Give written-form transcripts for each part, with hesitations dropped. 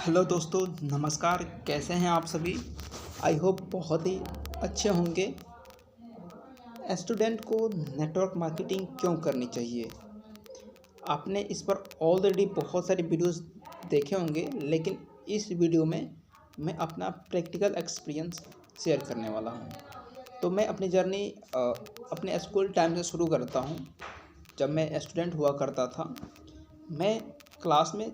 Hello दोस्तों, नमस्कार। कैसे हैं आप सभी? आई होप बहुत ही अच्छे होंगे। स्टूडेंट को नेटवर्क मार्केटिंग क्यों करनी चाहिए? आपने इस पर ऑलरेडी बहुत सारे वीडियोस देखे होंगे, लेकिन इस वीडियो में मैं अपना प्रैक्टिकल एक्सपीरियंस शेयर करने वाला हूं। तो मैं अपनी जर्नी अपने स्कूल टाइम से शुरू करता हूं। जब मैं स्टूडेंट हुआ करता था, मैं क्लास में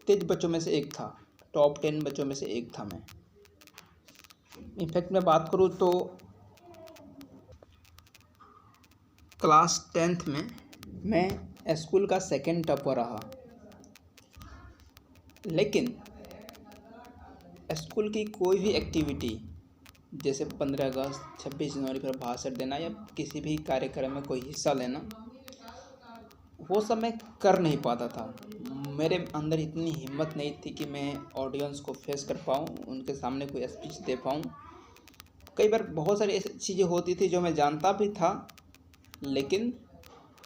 तेज बच्चों में से एक था। टॉप 10 बच्चों में से एक था मैं। इनफैक्ट मैं बात करूँ तो क्लास 10th में मैं स्कूल का सेकंड टॉपर रहा। लेकिन स्कूल की कोई भी एक्टिविटी, जैसे 15 अगस्त, 26 जनवरी पर भाषण देना या किसी भी कार्यक्रम में कोई हिस्सा लेना, वो सब मैं कर नहीं पाता था। मेरे अंदर इतनी हिम्मत नहीं थी कि मैं ऑडियंस को फेस कर पाऊँ, उनके सामने कोई स्पीच दे पाऊँ। कई बार बहुत सारी ऐसी चीज़ें होती थी जो मैं जानता भी था, लेकिन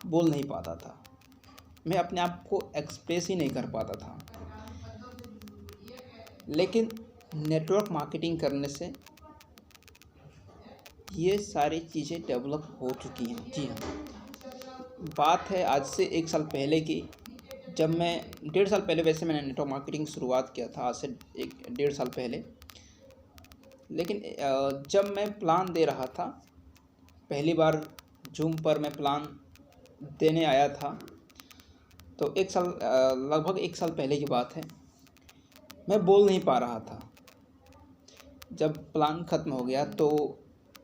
बोल नहीं पाता था। मैं अपने आप को एक्सप्रेस ही नहीं कर पाता था। लेकिन नेटवर्क मार्केटिंग करने से ये सारी चीज़ें डेवलप हो चुकी हैं। जी हाँ, बात है आज से 1 साल पहले की। जब मैं 1.5 साल पहले, वैसे मैंने नेटवर्क मार्केटिंग शुरुआत किया था, आज से 1.5 साल पहले। लेकिन जब मैं प्लान दे रहा था, पहली बार जूम पर मैं प्लान देने आया था, तो 1 साल, लगभग 1 साल पहले की बात है। मैं बोल नहीं पा रहा था। जब प्लान ख़त्म हो गया तो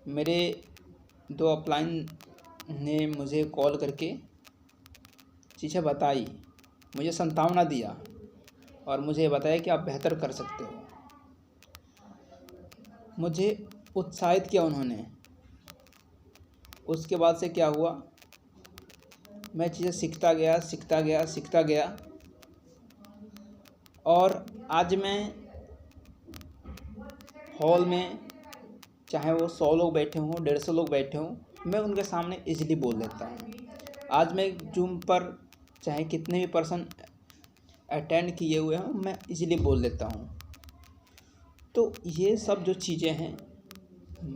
मेरे 2 अपलाइन ने मुझे कॉल करके चीज़ें बताई, मुझे सांत्वना दिया और मुझे बताया कि आप बेहतर कर सकते हो। मुझे उत्साहित किया उन्होंने। उसके बाद से क्या हुआ, मैं चीज़ें सीखता गया और आज मैं हॉल में, चाहे वो 100 लोग बैठे हों, 150 लोग बैठे हों, मैं उनके सामने इजीली बोल लेता हूँ। आज मैं जूम पर चाहे कितने भी पर्सन अटेंड किए हुए हों, मैं इजीली बोल लेता हूँ। तो ये सब जो चीज़ें हैं,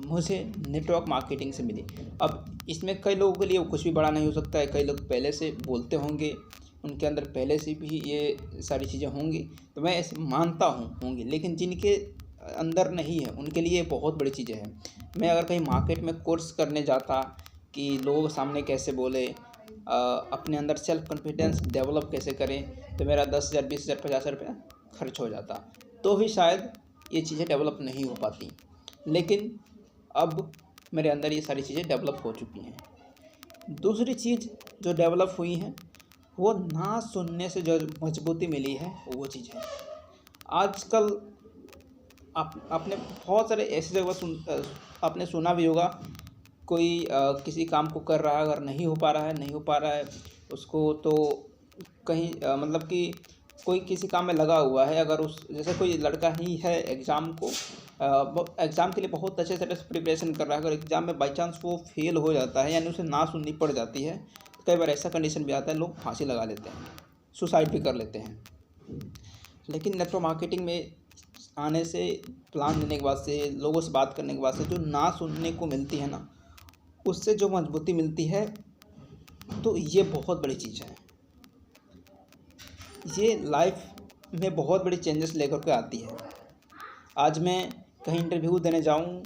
मुझे नेटवर्क मार्केटिंग से मिली। अब इसमें कई लोगों के लिए कुछ भी बड़ा नहीं हो सकता है। कई लोग पहले से बोलते होंगे, उनके अंदर पहले से भी ये सारी चीज़ें होंगी, तो मैं ऐसे मानता होंगी। लेकिन जिनके अंदर नहीं है, उनके लिए बहुत बड़ी चीज़ें हैं। मैं अगर कहीं मार्केट में कोर्स करने जाता कि लोगों के सामने कैसे बोले, अपने अंदर सेल्फ कॉन्फिडेंस डेवलप कैसे करें, तो मेरा 10,000, 20,000, 50,000 रुपया खर्च हो जाता, तो भी शायद ये चीज़ें डेवलप नहीं हो पाती। लेकिन अब मेरे अंदर ये सारी चीज़ें डेवलप हो चुकी हैं। दूसरी चीज़ जो डेवलप हुई है, वो ना सुनने से जो मजबूती मिली है, वो चीज़ है। आजकल आपने बहुत सारे ऐसी जगह आपने सुना भी होगा, कोई किसी काम को कर रहा है, अगर नहीं हो पा रहा है उसको, तो कहीं मतलब कि कोई किसी काम में लगा हुआ है, अगर जैसे कोई लड़का ही है एग्ज़ाम एग्ज़ाम के लिए बहुत अच्छे तरह से प्रिपरेशन कर रहा है, अगर एग्ज़ाम में बाई चांस वो फेल हो जाता है, यानी उसे ना सुननी पड़ जाती है, तो कई बार ऐसा कंडीशन भी आता है, लोग फांसी लगा लेते हैं, सुसाइड भी कर लेते हैं। लेकिन नेटवर्क मार्केटिंग में आने से, प्लान देने के बाद से, लोगों से बात करने के बाद से जो ना सुनने को मिलती है ना, उससे जो मजबूती मिलती है, तो ये बहुत बड़ी चीज़ है। ये लाइफ में बहुत बड़ी चेंजेस लेकर के आती है। आज मैं कहीं इंटरव्यू देने जाऊं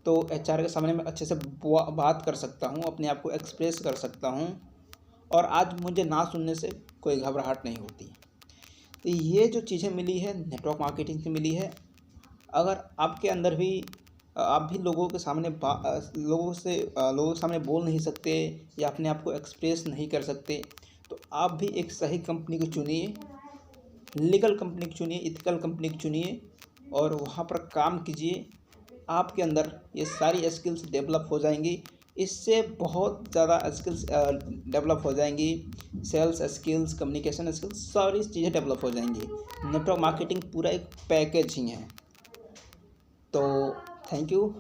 तो एचआर के सामने मैं अच्छे से बात कर सकता हूं, अपने आप को एक्सप्रेस कर सकता हूं, और आज मुझे ना सुनने से कोई घबराहट नहीं होती। तो ये जो चीज़ें मिली है, नेटवर्क मार्केटिंग से मिली है। अगर आपके अंदर भी, आप भी लोगों के सामने लोगों के सामने बोल नहीं सकते या अपने आप को एक्सप्रेस नहीं कर सकते, तो आप भी एक सही कंपनी को चुनिए, लीगल कंपनी को चुनिए, इथिकल कंपनी को चुनिए और वहाँ पर काम कीजिए। आपके अंदर ये सारी स्किल्स डेवलप हो जाएंगी। इससे बहुत ज़्यादा स्किल्स डेवलप हो जाएंगी। सेल्स स्किल्स, कम्युनिकेशन स्किल्स, सारी चीज़ें डेवलप हो जाएंगी। नेटवर्क मार्केटिंग पूरा एक पैकेज ही है। तो थैंक यू,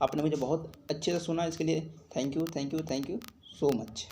आपने मुझे बहुत अच्छे से सुना, इसके लिए थैंक यू सो मच।